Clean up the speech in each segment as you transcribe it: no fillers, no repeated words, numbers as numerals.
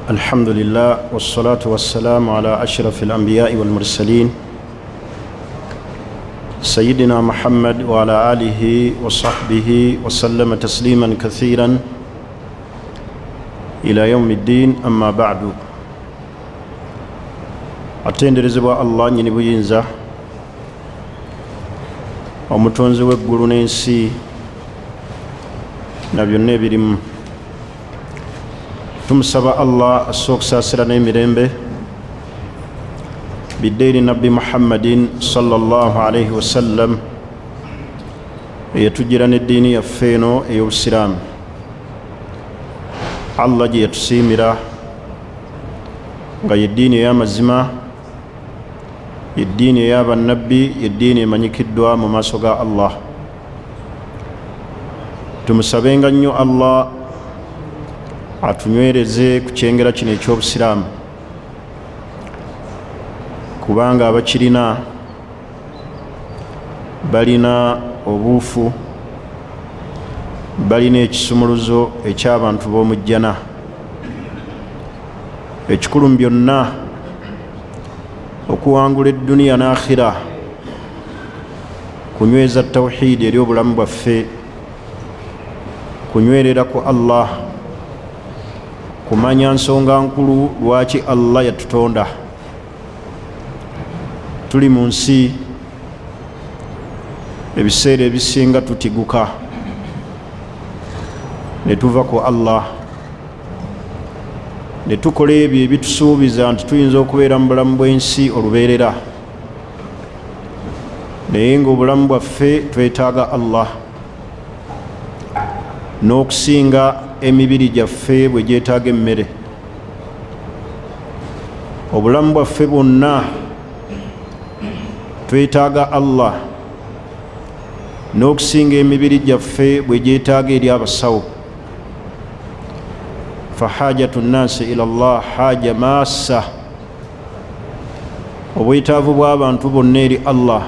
الحمد لله والصلاة والسلام على أشرف الأنبياء والمرسلين سيدنا محمد وعلى آله وصحبه وسلم تسليما كثيرا إلى يوم الدين. أما بعد atenderezebwa Allah nyini buyinza omutonzi w'eggulu n'ensi na byonna ebirimu. Tumusaba Allah assa okusaasira n'emirembe biddeeri nabbi Muhammadin sallallahu alaihi wasallam eyatugira n'eddiini yaffe eno ey'obusiraamu. Allah gye yatusiimira nga yeddiini ey'amazima, yeddiini ey'abannabbi, yeddiini emanyikiddwa mu maaso ga Allah. Tumusabenga nnyo Allah atunywereze ku kyengera kino eky'obusiraamu, kubanga abakirina balina obuufu, balina ekisumuluzo eky'abantu b'omujjana. Ekikulu mu byonna okuwangula edduniya n'akhira, kunyweza tawhiidi eri obulamu bwaffe, kunywerera ku Allah, kumanya nsonga nkulu lwaki Allah yatutonda. Tuli mu nsi ebiseera ebisinga tutiguka ne tuva ku Allah ne tukola ebyo ebitusuubiza nti tuyinza okubeera mu bulamu bw'ensi olubeerera, naye ng'obulamu bwaffe twetaaga Allah n'okusinga emibiri gyaffe bwe gyetaaga emmere. Obulamu bwaffe bwonna twetaaga Allah n'okusinga emibiri gyaffe bwe gyetaaga eri abasawo. Fahajatu nnasi ila Allah haja maasa, obwetaavu bw'abantu bonna eri Allah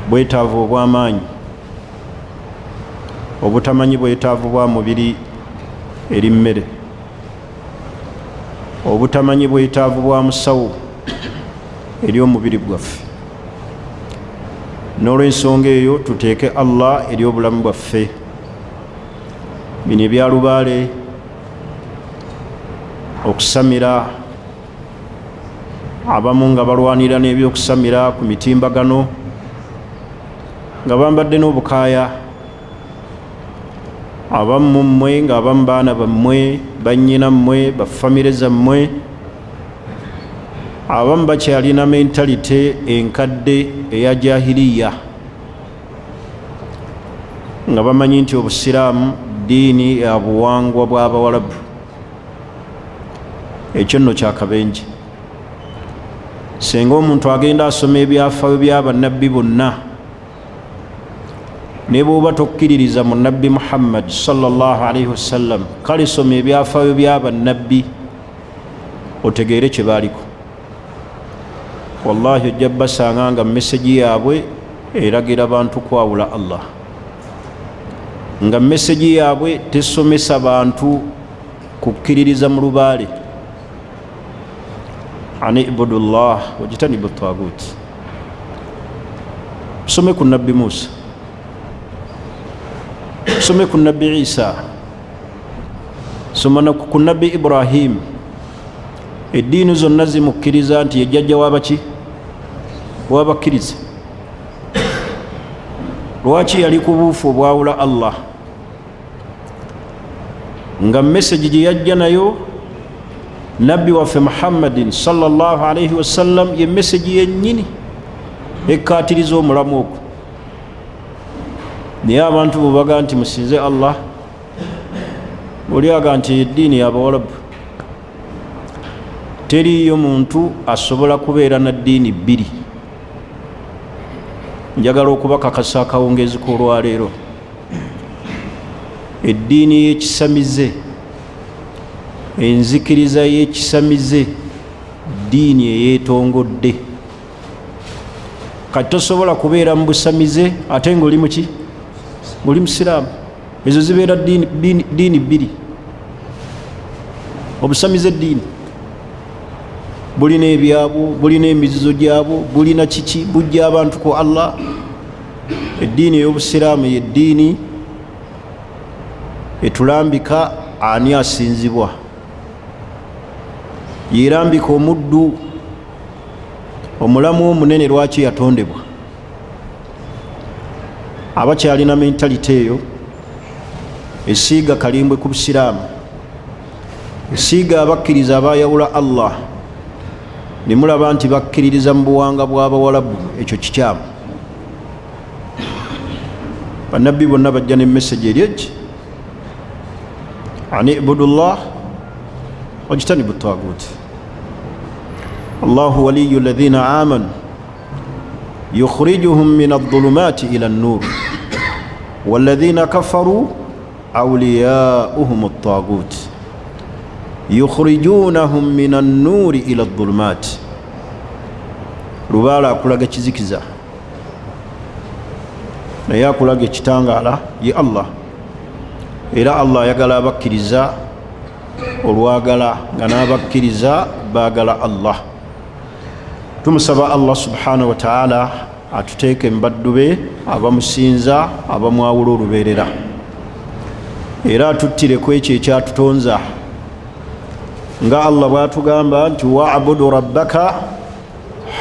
bwetaavu obw'amaanyi, obutamanyi bwetaavu bwa mubiri eri mmere, obutamanyi bwetaavu bwa musawo eri omubiri gwaffe. N'olw'ensonga eyo tuteeke Allah eri obulamu bwaffe. Bino ebyalubaale, okusamira, abamu nga balwanira n'ebyokusamira ku mitimbagano nga bambadde n'obukaaya, abamu mmwe nga abamu baana bammwe, bannyina mmwe, baffamire zammwe, abamu bakyalina mentalite enkadde eya jahiliya nga bamanyi nti obusiraamu ddiini ya buwangwa bw'Abawarabu. Ekyo nno kyakabenje. Singa omuntu agenda asoma ebyafaayo by'abannabbi bonna, ne bw'oba tokkiririza mu nabbi Muhammad sallallahu alaihi wasallam, kale soma ebyafaayo by'abannabbi otegeere kye baaliko. Wallahi ojja basanga nga mesegi yaabwe eragira bantu kwawula Allah, nga mesegi yaabwe tesomesa bantu kukkiririza mu lubaale. Ani ibudullah wajtanibu tagut. Some ku nabbi Musa, some ku nabbi Isa, soma ku nabbi Ibrahim. Eddiini zonna zimukkiriza nti ye jjajja w'abaki? W'abakkiriza. Lwaki yali ku buufu obwawula Allah? Nga mesegi gye yajja nayo nabbi waffe Muhammadin sallallahu alaihi wasallam ye mesegi yennyini ekkaatiriza omulamu ogwo. Naye abantu bwe baga nti musinze Allah, oli aga nti eddiini y'Abawarabu. Teriiyo muntu asobola kubeera na ddiini bbiri. Njagala okubakakasa akawungeezi k'olwaleero. Eddiini y'ekisamize, enzikiriza y'ekisamize, ddiini eyeetongodde. Kati tosobola kubeera mu busamize ate ng'oli muki? Ng'oli musiraamu. Ezo zibeera ddiini bbiri. obusamiza eddiini bulina ebyabwo, bulina emizizo gyabwo, bulina kiki, bujja abantu ku Allah. Eddiini ey'obusiraamu yeddiini etulambika ani asinzibwa, yerambika omuddu omulamu omunene lwaki yatondebwa. Abakyalina mentality eyo esiiga kalimbwe ku busiraamu, esiiga abakkiriza abayawula Allah ne mulaba nti bakkiririza mu buwanga bw'Abawalabu, ekyo kikyamu. Bannabbi bonna bajja ne message eri egi ani ibudullah wajtanibu ttaguut. Allahu waliyyu alladhina amanu yukhrijuhum min adh-dhulumati ila an-nur walladhina kafaru awliya'uhum at-taghut yukhrijunahum min an-nur ila adh-dhulumat. Lubaala akulaga kizikiza naye akulaga ekitangaala ye Allah, era Allah ayagala abakkiriza olwagala nga n'abakkiriza baagala Allah. Tumusaba Allah subhanahu wa ta'ala atuteeke mu baddu be abamusinza, abamwawula olubeerera, era atuttire ku ekyo ekyatutonza nga Allah bw'atugamba nti wa'budu rabbaka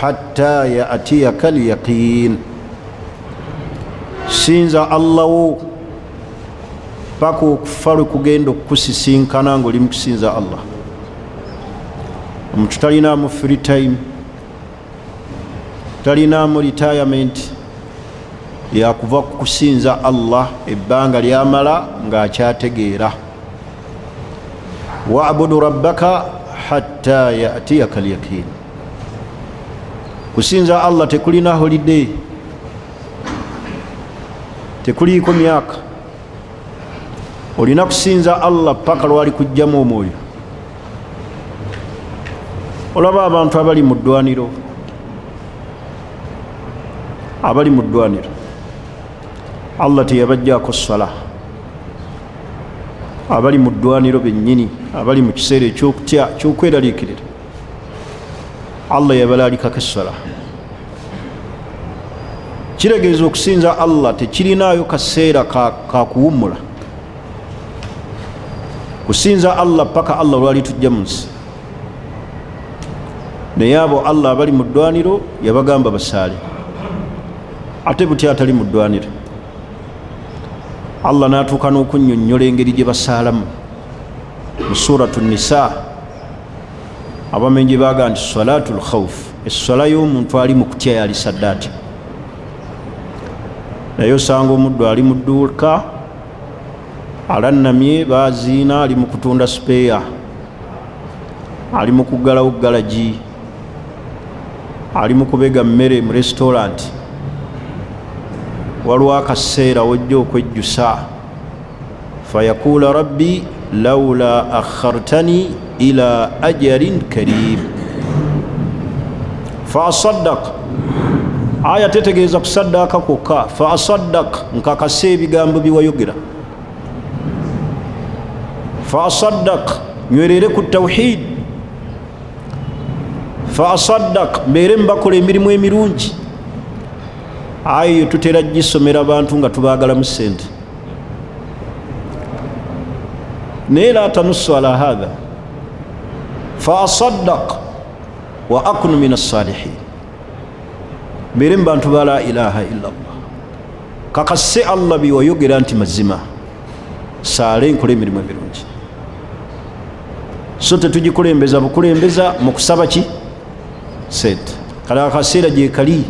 hatta ya'tiyaka al-yaqin. Sinza Allah wo paka okufa lwe kugenda okukusisinkana ng'oli mu kusinza Allah. Omuntu talinaamu free time, talinaamu retirement yakuva ku kusinza Allah ebbanga lyamala ng'akyategeera. Wa'budu rabbaka hatta ya'tiyaka al-yaqin. Kusinza Allah tekulina holiday, tekuliiko myaka. Olina kusinza Allah paka lwali kujjamu omwoyo. Olaba abantu abali mu ddwaniro, abali mu ddwaniro Allah teyabajjaako ssala. Abali mu ddwaniro bennyini, abali mu kiseera eky'okutya ky'okweraliikirira, Allah yabalaalikako essala. Kiregeeza okusinza Allah tekirinaayo kaseera ka kuwummula. Kusinza Allah paka Allah lwali tujja mu nsi. Naye abo Allah abali mu ddwaniro yabagamba basaale, ate butya atali mu ddwaniro Allah n'atuuka n'okunnyonnyola engeri gye basaalamu mu suratu Nisa. Abamenyi baaga nti salatul khawf, essala y'omuntu ali mu kutya yali saddaati. Naye osanga omuddu ali mu dduuka alannamye, baaziina, ali mu kutunda sipeeya, ali mu kuggalawo galagi, ali mu kubega mmere mu restaurant. Waliwo akaseera wojja okwejjusa, fayakuula rabbi lawla akhartani ila ajalin karim fa asaddaq. Aya tetegeeza kusaddaaka kwokka, fa asaddaq nkakasa ebigambo biwayogera, fa asaddaq nywerere ku tawhid, fa asaddaq mbeere mbakola emirimu emirungi. Aya eyo tutera gisomera abantu nga tubaagalamu ssente, naye la tanussu ala hadha, fa asaddaq wa akunu min as-salihin. Mbeere mu bantu ba la ilaha illa Allah, kakase Allah biwayogera nti mazima, saale nkole emirimu emirungi. So tetugikulembeza bukulembeza mu kusaba ki sente. Kale akaseera gye kali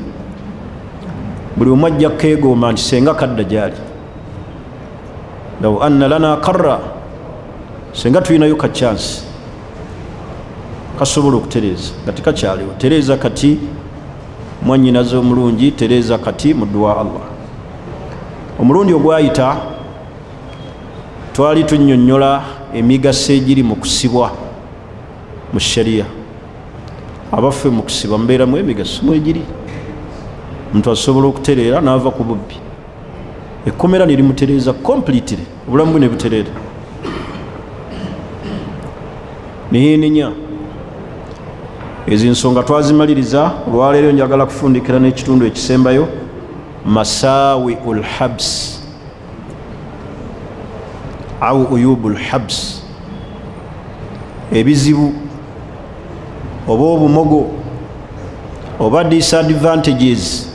buli omu ajja keegomba nti senga kadda gyali, law anna lana karra, senga tulinayo ka chance kasobola okutereeza nga tekakyaliwo. Tereeza kati mwannyinaze omulungi, tereeza kati muddu wa Allah. Omulundi ogwayita twali tunnyonnyola emigaso egiri mu kusibwa mu sharia. Abaffe mu kusiba mbeeramu emigaso mwegiri. Omuntu asobola okutereera n'ava ku bubbi, ekkomera ne limutereeza completely, obulamu bwe ne butereera. nihininya. Ezi nsonga twazimaliriza. Olwaleero njagala kufundikira n'ekitundu ekisembayo, masawi'ul habs au uyubul habs, ebizibu oba obumogo oba disadvantages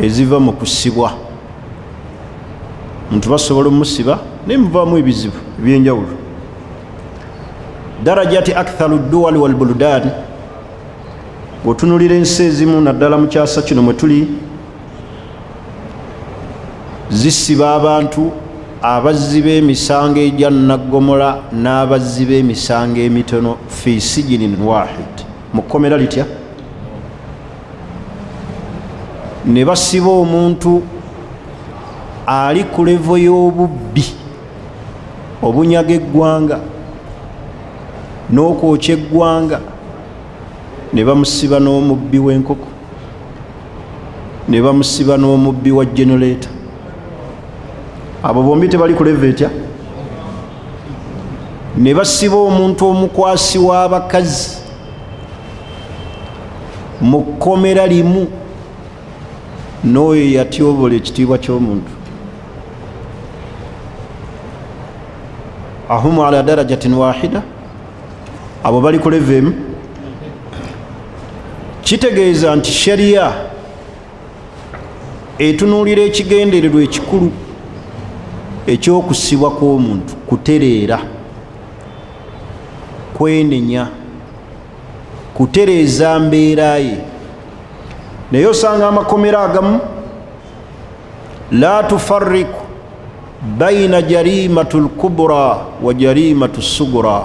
eziva mu kusibwa. Omuntu basobola omusiba naye muvaamu ebizibu ebyenjawulo. darajati aktharu duwali wal buldan, bw'otunulira ensi ezimu naddala mu kyasa kino mwe tuli, zisiba abantu abazzi b'emisango egya Naggomola n'abazzi b'emisango emitono fi sijinin wahid, mu kkomera litya, ne basiba omuntu ali ku levo y'obubbi, obunyaga eggwanga n'okwokya eggwanga, ne bamusiba n'omubbi w'enkoko, ne bamusiba n'omubbi wa generator. Abo bombi tebali ku levo etya? Ne basiba omuntu omukwasi w'abakazi mu kkomera limu, n'oyo yatyobola ekitiibwa ky'omuntu. Ahumu ala darajatin wahida, abo bali ku levo emu. Kitegeeza nti shariya etunuulira ekigendererwa ekikulu ekyokusibwa kw'omuntu, kutereera, kwenenya, kutereeza mbeera ye. Naye osanga amakomera agamu la tufarriku baina jarimatu lkubra wa jarimatu sugura,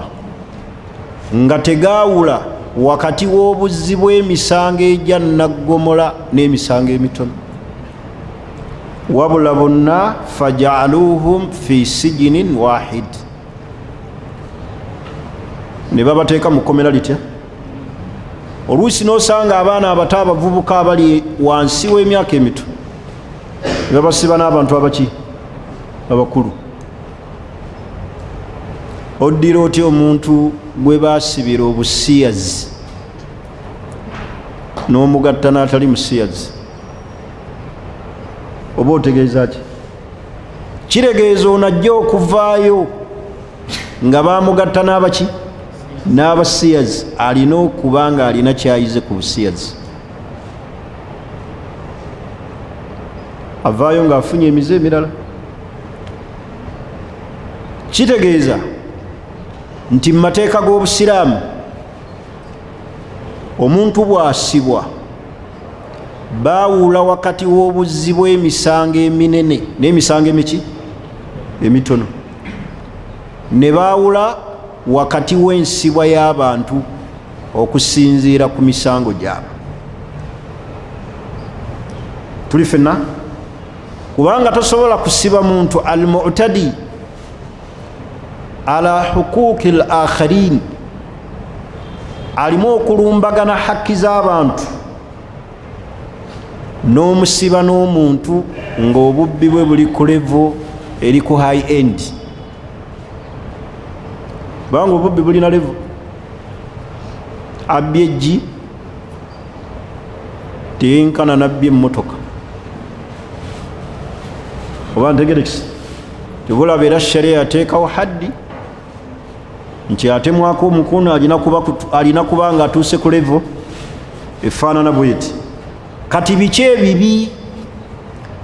nga tegaawula wakati w'obuzzi bw'emisango egya Naggomola n'emisango emitono. Wabula bonna fajaaluhum fi sijinin wahid, ne babateeka mu kkomera litya. Oluusi n'osanga abaana abato abavubuka abali wansi w'emyaka emito ne babasiba n'abantu abaki, abakulu. Oddira otya omuntu gwe baasibira obusiyazi n'omugatta n'atali musiyazi? Oba otegeeza ki? Kiregeeza ono ajja okuvaayo nga bamugatta n'abaki, n'abasiyazi, alina okuba nga alina kyayize ku busiyazi. Avaayo ng'afunye emize emirala. Kitegeeza nti mu mateeka g'Obusiraamu omuntu bw'asibwa baawula wakati w'obuzzi bw'emisango eminene n'emisango emiki, emitono, ne baawula wakati w'ensibwa y'abantu okusinziira ku misango gyabwe. Tuli ffenna? Kubanga tosobola kusiba muntu al-mu'tadi ala huquuqi al-akharin, alimu okulumbagana hakki z'abantu, n'omusiba n'omuntu ng'obubbi bwe buli ku levo eri ku high end. Kubanga obubbi bulina levo. Abbye eggi teyenkana nabbye emmotoka. Oba ntegerekisa? Tebulaba era sharia yateekawo haddi nti atemwako omukono alina kuba nga atuuse ku levo efaanana bweti. Kati biki ebibi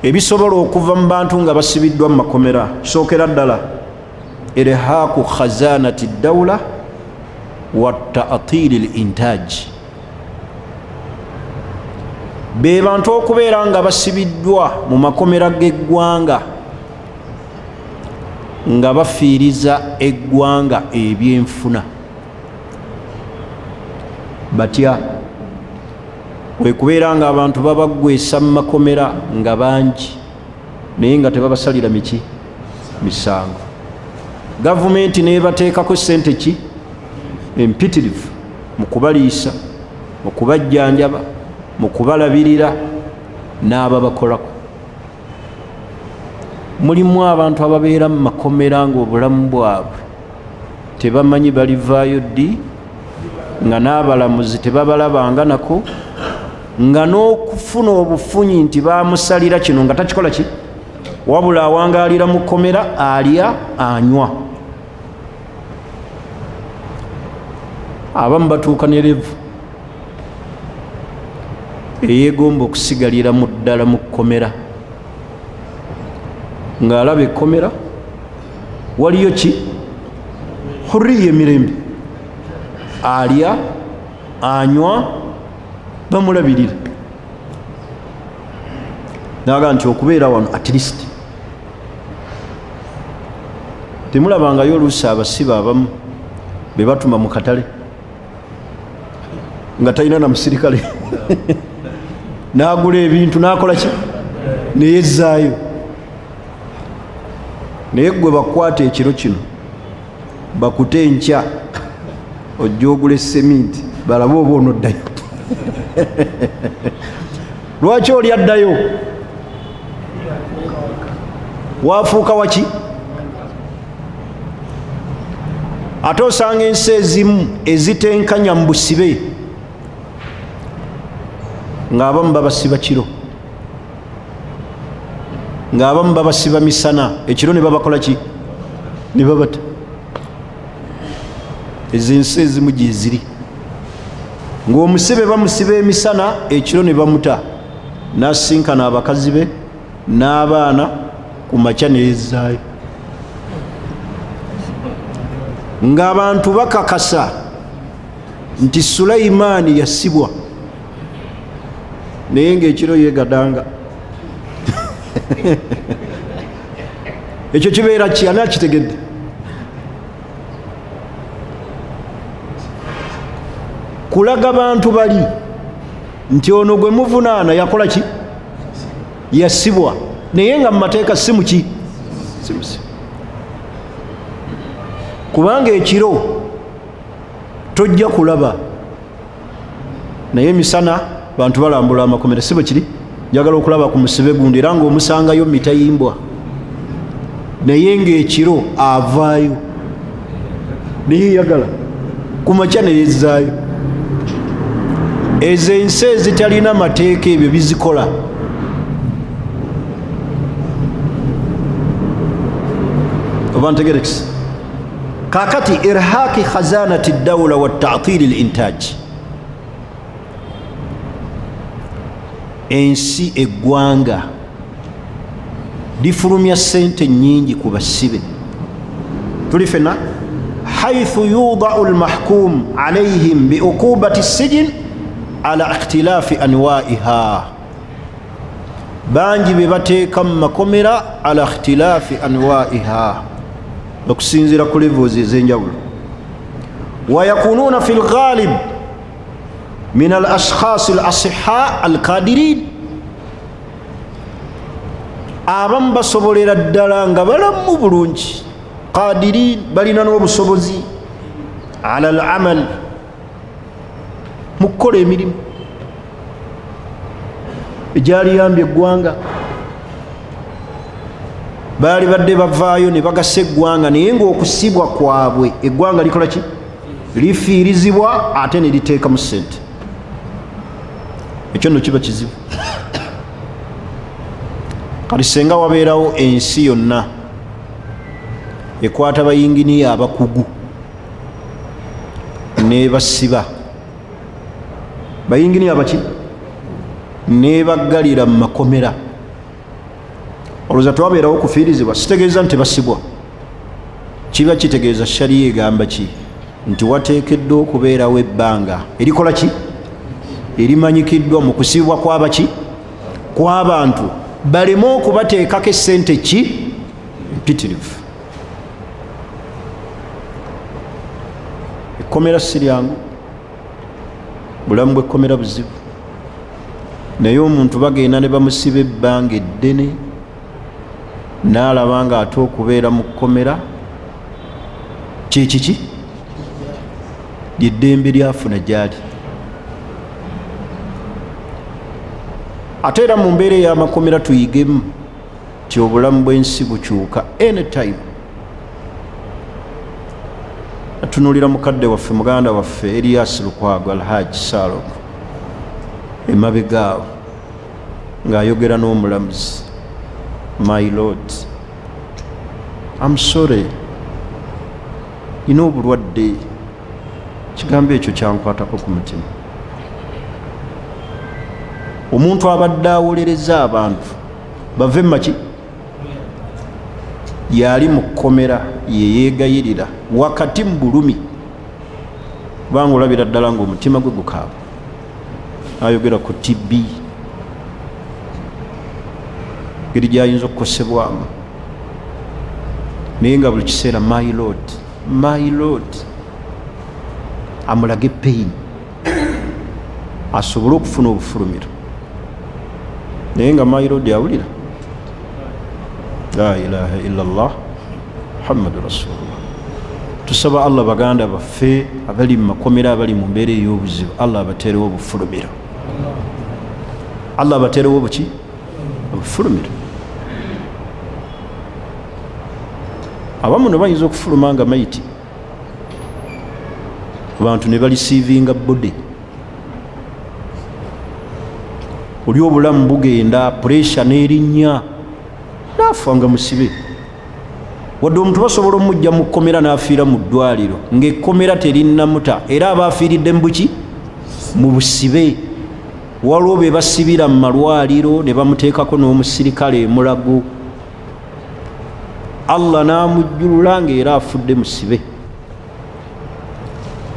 ebisobola okuva mu bantu nga basibiddwa mu makomera? Kisookera ddala irhaaku khazanati dawla wa ta'tili al-intaj. Be bantu okubeera nga basibiddwa mu makomera g'eggwanga nga bafiiriza eggwanga ebyenfuna. Batya bwe kubeera nga abantu babagwesa mu makomera nga bangi naye nga tebabasalira miki, misango. Gavumenti nebateekako sente ki, empitirivu mu kubaliisa, mu kubajjanjaba, mu kubalabirira n'ababakolako. Mulimu abantu ababeera mu makomera ng'obulamu bwabwe tebamanyi balivaayo ddi, nga n'abalamuzi tebabalabanga nako, nga n'okufuna obufunyi nti bamusalira kino nga takikola ki, wabula awangaalira mu kkomera alya anywa. Abamu batuuka ne levu eyeegomba okusigalira mu ddala mu kkomera, ng'alaba ekkomera waliyo ki, hurriya emirembe, alya anywa bamulabirira, naga nti okubeera wano at least. Temulabangayo oluusi abasibe abamu be batuma mu katale nga talina na musirikale n'agula ebintu n'akola ki, neyezzaayo. Naye gwe bakwata ekiro kino bakute enkya ojja ogula seminti balabe oba onoddayo lwaki oli addayo? Waafuuka waki? Ate osanga ensi ezimu ezitenkanya mu busibe ng'abamu babasiba kiro, ng'abamu babasiba misana, ekiro ne babakola ki, ne babata. Ezo ensi ezimu gye ziri, ng'omusibe bamusiba emisana, ekiro ne bamuta, n'asinkana abakazi be n'abaana, ku makya ne yezzaayo. Ng'abantu bakakasa nti Sulaimaani yasibwa, naye ng'ekiro yeegadanga ekyo kibeera ki? Ani akitegedde? Kulaga bantu bali nti ono gwe muvunaana yakola ki, yasibwa, naye nga mu mateeka si muki, si musiba. Kubanga ekiro tojja kulaba, naye emisana bantu balambula amakomera, si bwe kiri? Njagala okulaba ku musibe gundi era ng'omusangayo mitayimbwa, naye ng'ekiro avaayo neyeyagala, ku makya ne yezzaayo. Ezo ensi ezitalina mateeka ebyo bizikola. Oba ntegerekisi? Kakati irhaki khazanati dawla wa ta'tili al-intaj, ensi eggwanga lifulumya sente nyingi ku basibe. Tuli fena haythu yudau al-mahkum alayhim bi uqubati as-sijn ala ikhtilafi anwa'iha, bangi be bateeka mu makomera ala ikhtilafi anwa'iha, okusinziira ku levels ez'enjawulo. Wayakununa fi lghalib min al ashkhas al asihha al qadirin, abamu basobolera ddala nga balamu bulungi, qadirin, balina n'obusobozi, ala al amal, mu kukola emirimu egyaliyambye eggwanga. Baali badde bavaayo ne bagasa eggwanga, naye ng'okusibwa kwabwe eggwanga likola ki, lifiirizibwa ate ne liteekamu ssente. Ekyo nno kiba kizibu. Kati senga wabeerawo ensi yonna ekwata bayinginiya abakugu n'ebasiba, bayinginiya baki, n'ebaggalira mu makomera, olowooza twabeerawo kufiirizibwa? Sitegeeza nti basibwa, kiba kitegeeza shariya egamba ki, nti wateekeddwa okubeerawo ebbanga erikola ki, erimanyikiddwa mu kusibwa kw'abaki, kw'abantu, baleme okubateekako essente ki, mpitirivu. Ekkomera si lyangu, bulamu bw'ekkomera buzibu, naye omuntu bagenda ne bamusiba ebbanga eddene, n'alaba nga ate okubeera mu kkomera kyekiki, lyeddembe lyafuna gyali. Ate era mu mbeera ey'amakomera tuyigemu ti obulamu bw'ensi bukyuka anytime. atunulira mukadde waffe muganda waffe Elias Lukwago Alhaji Salom emabegaawo ng'ayogera n'omulamuzi, my lord, I'm sorry, nina obulwadde. Kigambo ekyo kyankwatako ku mutima. Omuntu abadde awolereza abantu bave maki yali mu kkomera yeyeegayirira wakati mu bulumi, kubanga olabira ddala ng'omutima gwe gukaaba. Ayogera ku TB ngeri gy'ayinza okukosebwamu, naye nga buli kiseera my lord, my lord, amulage pain asobole okufuna obufulumiro, naye nga my lord awulira. La ilaha illallah Muhammadu Rasulullah. Tusaba Allah baganda baffe abali mu makomera, abali mu mbeera ey'obuzibu, Allah abateerewo obufulumiro, Allah abateerewo buki obufulumiro. Abamu ne bayinza okufuluma nga mayiti, abantu ne balisiivinga bode, oli obulamu bugenda, puresha n'erinnya, naafa nga musibe. Wadde omuntu basobola omujja mu kkomera n'afiira mu ddwaliro ng'ekkomera terinnamuta, era abaafiiridde mu buki mu busibe. Waliwo be basibira mu malwaliro ne bamuteekako n'omusirikale emulago, Allah n'amujjulula ng'era afudde musibe.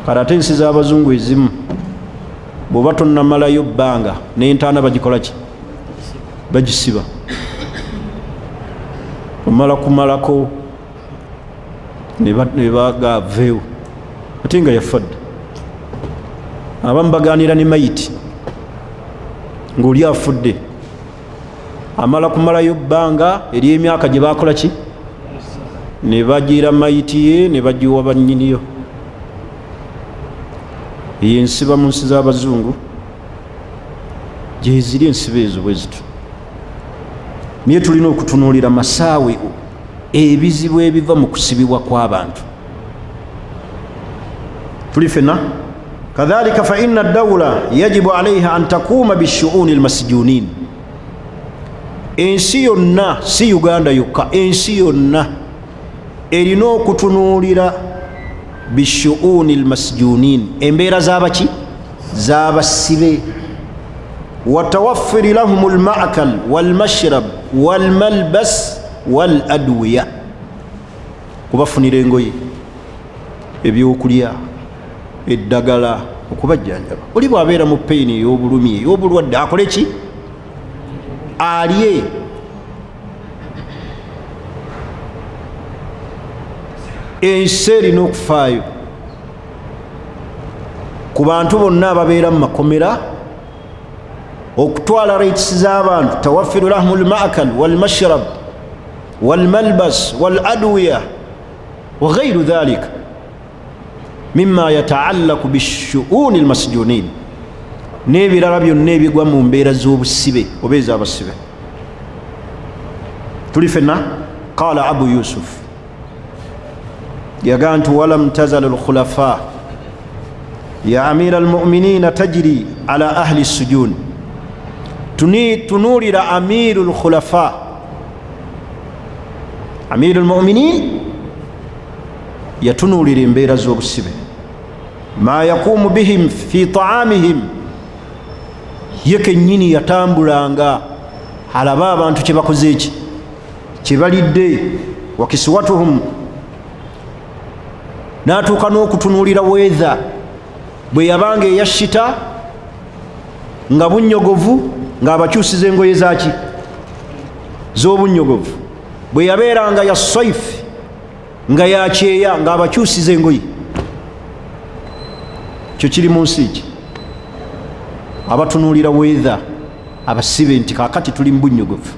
Kale ate ensi z'abazungu ezimu bw'oba tonnamalayo bbanga n'entaana bagikola ki? Bagisiba. Omala kumalako ne bagaaveewo ate nga yafadde. Abamu bagaanira ne mayiti ng'oli afudde, amala kumalayo bbanga ery'emyaka gye baakola ki? Ne bagira mayiti ye ne bagiwa bannyiniyo. Eyo ensiba mu nsi z'abazungu gye ziri ensiba ezo bwe zito. Naye tulina okutunuulira masaawe ebizibu ebiva mu kusibibwa kw'abantu. Tuli fenna kadhalika fa inna ad-dawla yajibu alayha an takuuma bishu'uni al-masjunin. Ensi yonna, si Uganda yokka, ensi yonna erina okutunuulira bishu'uni al-masjunin, embeera z'abaki? Z'abasibe. Watawaffiri lahum al-ma'kal wal-mashrab wal-malbas wal-adwiya, kubafunira engoye, ebyokulya, eddagala, okubajjanjaba. Oli bw'abeera mu peyini ey'obulumi ey'obulwadde akole ki? Alye. Ensi erina okufaayo ku bantu bonna ababeera mu makomera okutwala rights z'abantu. Tawaffiru lahum al-ma'kal wal-mashrab wal-malbas wal-adwiya wa ghayru dhalika mimma yata'allaqu bishu'uni al-masjunin, n'ebirala byonna ebigwa mu mbeera z'obusibe oba ez'abasibe. Tuli fenna. Qala Abu Yusuf yagaa nti walam tazal al-khulafa ya amira al-mu'minina tajri ala ahli as-sujun. Tunuulira amiru al-khulafa, amiru al-mu'minin yatunuulira embeera z'obusibe. Ma yakumu bihim fi ta'amihim, ye kennyini yatambulanga alaba abantu kye bakoze eki, kye balidde. Wa kiswatuhum, n'atuuka n'okutunuulira weather bwe yabanga eyashita nga bunnyogovu ng'abakyusiza engoye zaki? Z'obunnyogovu. Bwe yabeeranga ya saifu nga yakyeya ng'abakyusiza engoye. Kyo kiri mu nsi ki? Abatunuulira weather, abasibe nti kaakati tuli mu bunnyogovu,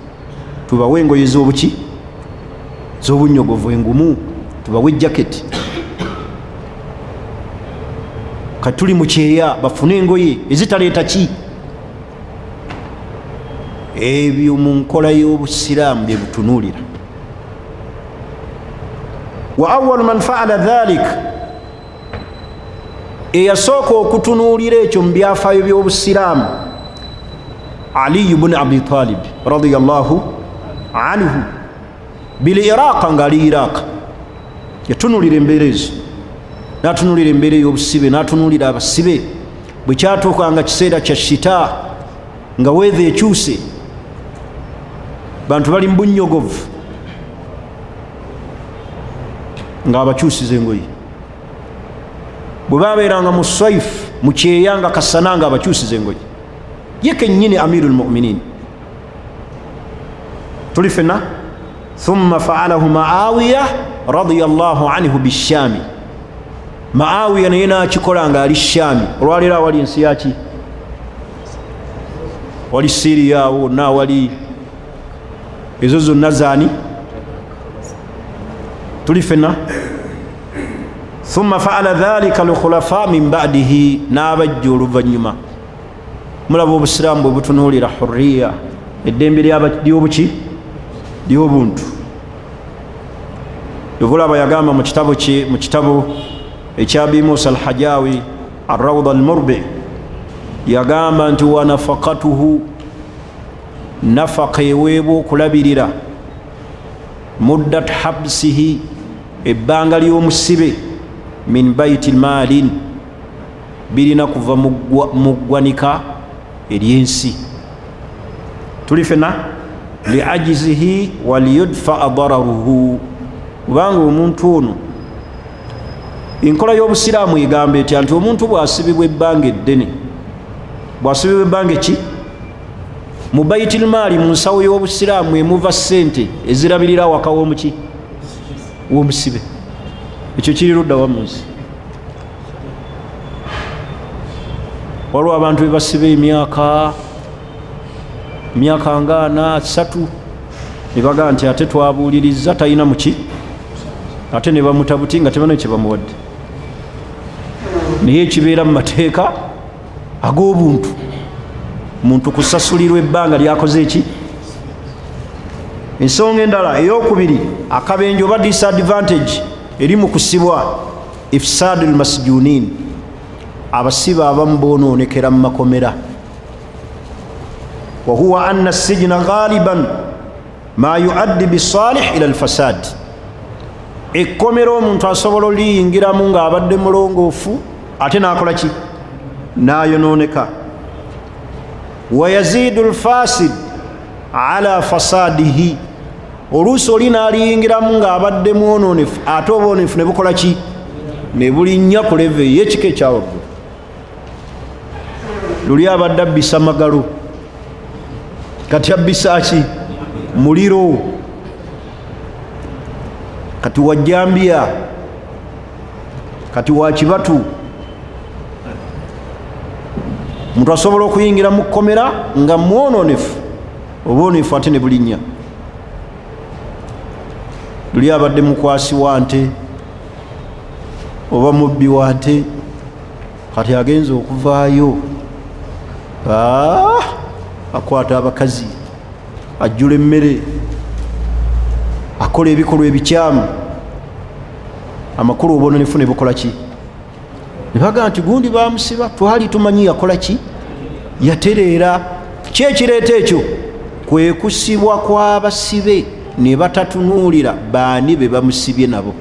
tubawe engoye z'obuki? Z'obunnyogovu engumu, tubawe jaketi. Kati tuli mu kyeya, bafune engoye ezitaleeta ki? Ebyo mu nkola y'obusiraamu bye butunuulira. Wa awwal man fa'ala dhalik, eyasooka okutunuulira ekyo mu byafaayo by'obusiraamu Ali ibn Abi Talib radiyallahu anhu bil Iraq, ngali Iraq yatunulira embeera ezo, n'atunulira embeera y'obusibe, n'atunulira abasibe bwe kyatuukanga kiseera kya shita nga weather ekyuse, bantu bali mu bunnyogovu nga abakyusiza engoye, bwe babeeranga mu swaifu mu kyeya nga kasana nga abakyusiza engoye, ye kennyini Amirul Mu'minin tuli fenna. Thumma fa'alahu Muawiya radiyallahu anhu bishami, Muawiya naye n'akikola nga ali Shami. Olwaleero awali ensi yaki, wali Syria awo nawali ezo zonna zaani tuli fenna. Thumma fa'ala dhalika al-khulafa min ba'dihi, n'abajja oluvannyuma. Mulaba obusiraamu bwe butunuulira hurriya, eddembe ly'obuki ly'obuntu. Yovulaba yagamba mu kitabo ekya Abi Musa al-Hajawi Ar-Rawda al-Murbi, yagamba nti wa nafaqatuhu, nafaqa eweebwa okulabirira, muddat habsihi, ebbanga ly'omusibe, min baiti maalin, birina kuva mu ggwanika ery'ensi. Tuli fenna li ajizihi waliyudfa dararuhu, kubanga omuntu ono enkola y'obusiraamu egamba etya nti omuntu bw'asibibwa ebbanga eddene, bw'asibibwa ebbanga ki mu baitil maali, mu nsawo y'obusiraamu emuva ssente ezirabirira awaka w'omuki w'omusibe, ekyo kiri ludda wa mu nsi. Waliwo abantu be basiba emyaka nga 4 ne bagamba nti ate twabuuliriza talina muki, ate ne bamutabuti nga tebalina kye bamuwadde, naye ekibeera mu mateeka ag'obuntu, muntu kusasulirwa ebbanga lyakoze eki. Ensonga endala ey'okubiri, akabenje oba disadvantage eri mu kusibwa, ifsadul masjunin, abasibe abamu boonoonekera mu makomera. Wa huwa anna as-sijna ghaliban ma yuaddi bisalih ila al-fasad, ekkomero omuntu asobola oliyingiramu ng'abadde mulongoofu ate n'akola ki, n'ayonooneka. Wa yazidu al-fasid ala fasadihi, oluusi oli n'aliyingiramu ng'abadde mwonoonefu ate obwonefu ne bukola ki, ne bulinnya ku leve y'ekika ekyawaggulu. Luli abadde abbisa magalo, kati abbisa ki, muliro, kati wajjambya, kati wa kibatu. Muntu asobola okuyingira mu kkomera nga mwononefu, obwonefu ate ne bulinnya. Luli abadde mukwasi wa nte oba mubbi wa nte, kati agenza okuvaayo akwata abakazi, ajjula emmere, akola ebikolwa ebikyamu, amakulu obwonefu ne bukola ki, ne baga nti gundi bamusiba, twali tumanyi yakola ki, yatereera. Kyekireeta ekyo kwe kusibwa kw'abasibe ne batatunuulira baani be bamusibye nabo.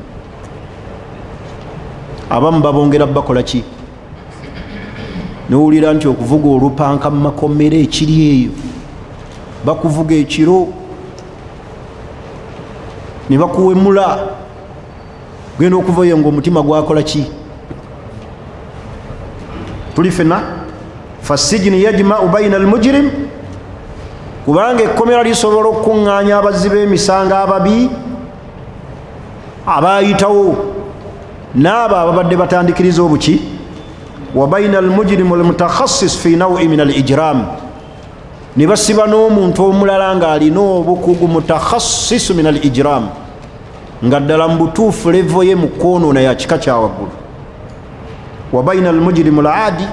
Abamu babongera bakola ki, nowulira nti okuvuga olupanka mu makomera ekiri eyo, bakuvuga ekiro ne bakuwemula, genda okuvayo ng'omutima gwakola ki. Tuli fenna fasijini yajma'u baina almujrim, kubanga ekkomera lisobola okukuŋŋaanya abazzi b'emisango ababi abayitawo n'abo ababadde batandikiriza obuki. Wa baina almujrim walmutakhassis fi naw'i min alijram, ne basiba n'omuntu omulala ng'alina obukugu mutakhassisu min alijram, nga ddala mu butuufu levo ye mu kwonoona ya kika kya waggulu. Wa baina almujrimu alaadi,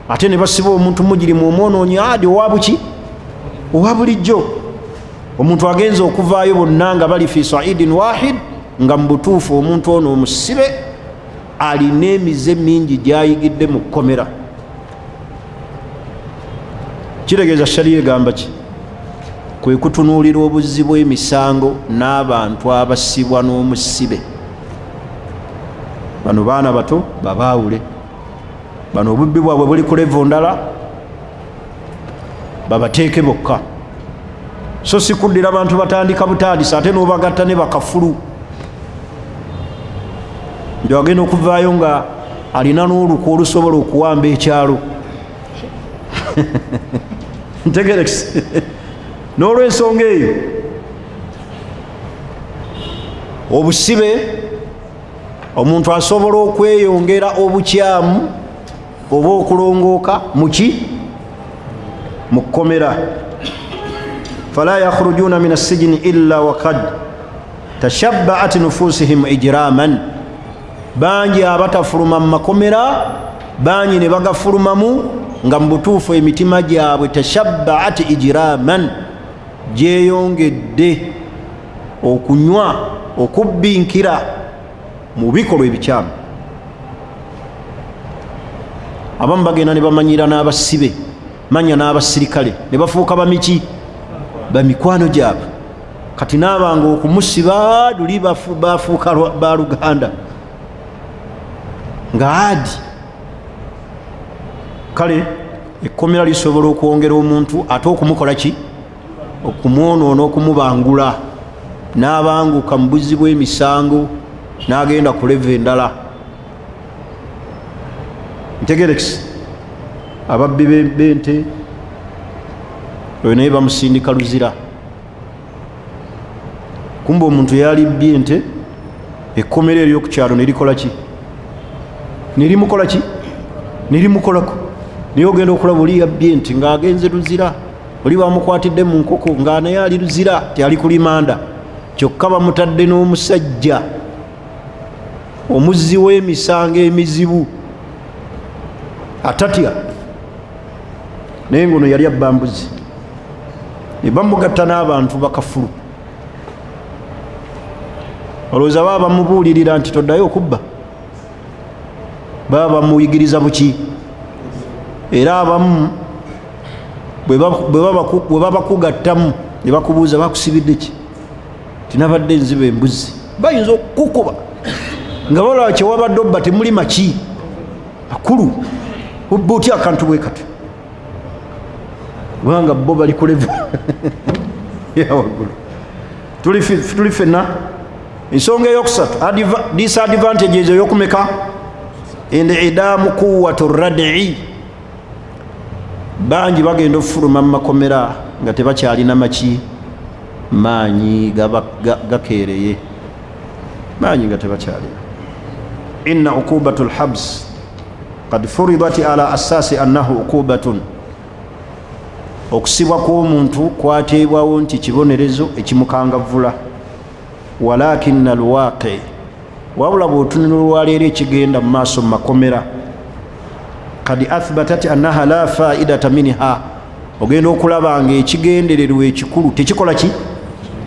ate ne basiba omuntu mujirimu omwonoonyi adi owa buki, owa bulijjo. Omuntu agenza okuvaayo bonna nga bali fi saidin wahid, nga mu butuufu omuntu ono omusibe alina emize mingi gyayigidde mu kkomera. Kitegeeza shariya egamba ki? Kwe kutunuulira obuzzi bw'emisango n'abantu abasibwa n'omusibe. Bano baana bato babaawule, bano obubbi bwabwe buli ku levo ndala, babateeke bokka. So si kuddira abantu batandika butandisa ate n'obagatta ne bakafulu. Ndio agenda okuvaayo nga alina n'oluku olusobola okuwamba ekyalo. Ntegerekisi. N'olwensonga eyo obusibe omuntu asobola okweyongera obukyamu oba okulongooka muki? Mu kkomera. Fala yakhrujuna min as-sijni illa waqad tashabbaat nufusihim ijraman. Bangi abatafuluma mu makomera, bangi ne bagafulumamu nga mu butuufu emitima gyabwe tashabbaat ijraman, gyeyongedde okunywa okubbinkira mu bikolwa ebikyamu. Abamu bagenda ne bamanyira n'abasibe, manya n'abasirikale, ne bafuuka bamiki? Bamikwano gyabwe. Kati n'abanga okumusiba luli bafuuka ba Luganda nga adi. Kale ekkomera lisobola okwongera omuntu ate okumukola ki? Okumwonoona, okumubangula, n'abanguka mu buzzi bw'emisango n'agenda ku levo endala. Ntegerekisi. Ababbi b'ente oyo naye bamusindika luzira. Kumbe omuntu yalibbye ente, ekkomera ery'oku kyalo ne likola ki? Ne limukola ki? Ne limukolako. Naye ogenda okulaba oli yabbye ente ng'agenze luzira, oli bamukwatidde mu nkoko nga naye ali luzira, tyali kulimanda, kyokka bamutadde n'omusajja omuzzi w'emisango emizibu atatya, naye ngono yali abba mbuzi. Ne bamugatta n'abantu bakafulu. Olowooza baba bamubuulirira nti toddayo okubba? Baba bamuyigiriza buki? Era abamu bwe baba kugattamu ne bakubuuza bakusibidde ki? Tinabadde nziba embuzi. Bayinza okukuba nga balaba kyewabadde obba temuli maki akulu, obba otya akantu bwe kati kubanga bo bali ku levo yawaggulu. Tuli ffenna. Ensonga eyokusatu, disadvantages eyokumeka, indidamu quwwatu rad'i. Bangi bagenda okufuluma mu makomera nga tebakyalina maki? Maanyi gakeereye. Maanyi nga tebakyalina. Inna uqubatu lhabs qad furidat ala asasi annahu uqubatun. Okusibwa kw'omuntu kwateebwawo nti kibonerezo ekimukangavvula. Walakinna alwaqi, wabula bw'otunula olwaleero ekigenda mu maaso mu makomera, kad athbatat annaha la faidata minha. Ogenda okulaba nga ekigendererwa ekikulu tekikola ki?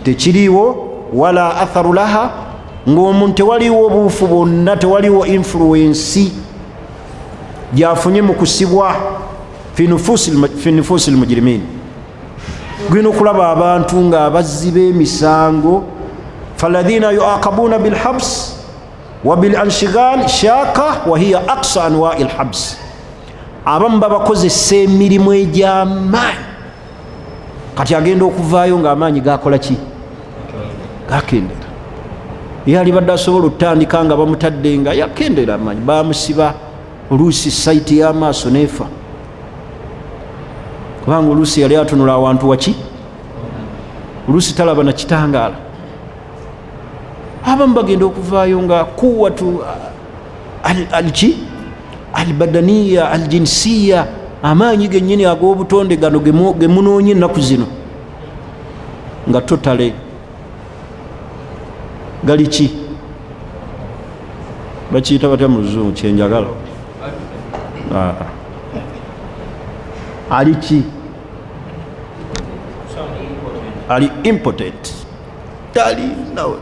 Tekiriiwo. Wala atharu laha, ng'omuntu tewaliwo obuufu bwonna, tewaliwo influensi gyafunye mu kusibwa fi nufusi lmujrimin. Ogenda okulaba abantu nga abazzi b'emisango, faladhina yuaqabuna bilhabs wa bilanshigal shaka wa hiya aqsa anwa'i lhabs. Abamu babakozesa emirimu egy'amaanyi, kati agenda okuvaayo ng'amaanyi gakola ki? Gakendera. Ye alibadde asobola okutandika nga bamutadde nga yakendera amaanyi, bamusiba oluusi sayiti y'amaaso neefa, kubanga oluusi yali atunula awantu waki? Oluusi talaba na kitangaala. Abamu bagenda okuvaayo nga quwwatu alki albadaniya aljinsiya, amaanyi gennyini ag'obutonde gano gemunoonye ennaku zino nga totale gali ki? Bakiyita batya mu luzungu? Kyenjagala ali ki? Ali impotent, tali nawot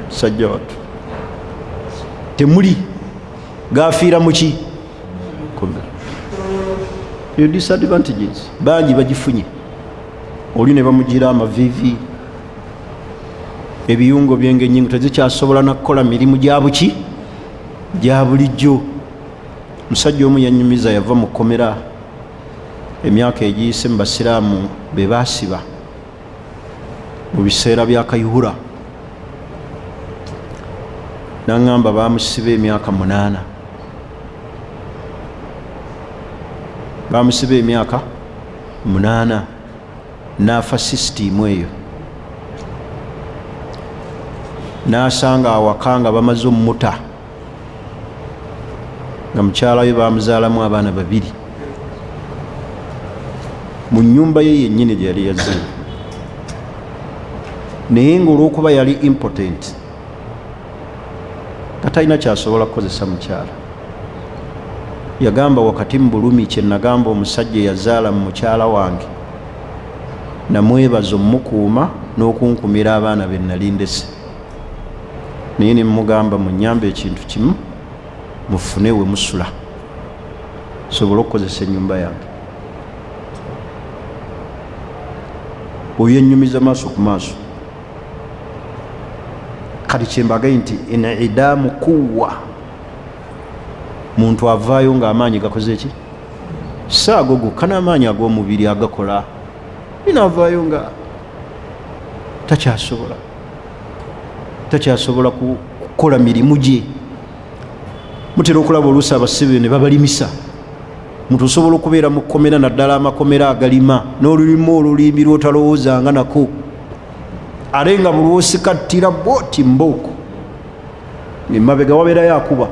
sajja watu temuli gafiira muki yo disadvantages bangi bagifunye. Oli ne bamugira amavivi, ebiyungo byenge nyingi tezikyasobola nakukola mirimu gya buki gya bulijjo. Musajja omu yanyumiza, yava mu kkomera emyaka egiyise mu basiraamu be baasiba mu biseera bya Kayihura, naŋŋamba bamusiba emyaka 8, bamusiba emyaka 8 naafa sisitiimu eyo. N'asanga awaka nga bamaze omumuta, nga mukyala we bamuzaalamu abaana 2 mu nnyumba ye yennyini gye yali yazimba. Naye ng'olw'okuba yali impotent, katalina kyasobola kukozesa mukyala. Yagamba wakati mu bulumi kye nagamba omusajja eyazaala mu mukyala wange, namwebaza omukuuma n'okunkumira abaana be nali ndese. Naye ne mugamba munyambe ekintu kimu, mufune we musula sobole okukozesa ennyumba yange. Oyo ennyumiza maaso ku maaso. Kati kyembagaye nti inidaamu kuwa, muntu avaayo ng'amaanyi gakoze ki? Saago gokka n'amaanyi ag'omubiri agakola, inaavaayo nga takyasobola kukola mirimu gye. Mutera okulaba oluusi abasibe ne babalimisa. Muntu osobola okubeera mu kkomera, naddala amakomera agalima n'olulimu olulimbi lwotalowoozanga nako, ate nga buli osikattira bwoti mbooko emabega wabeerayo akuba.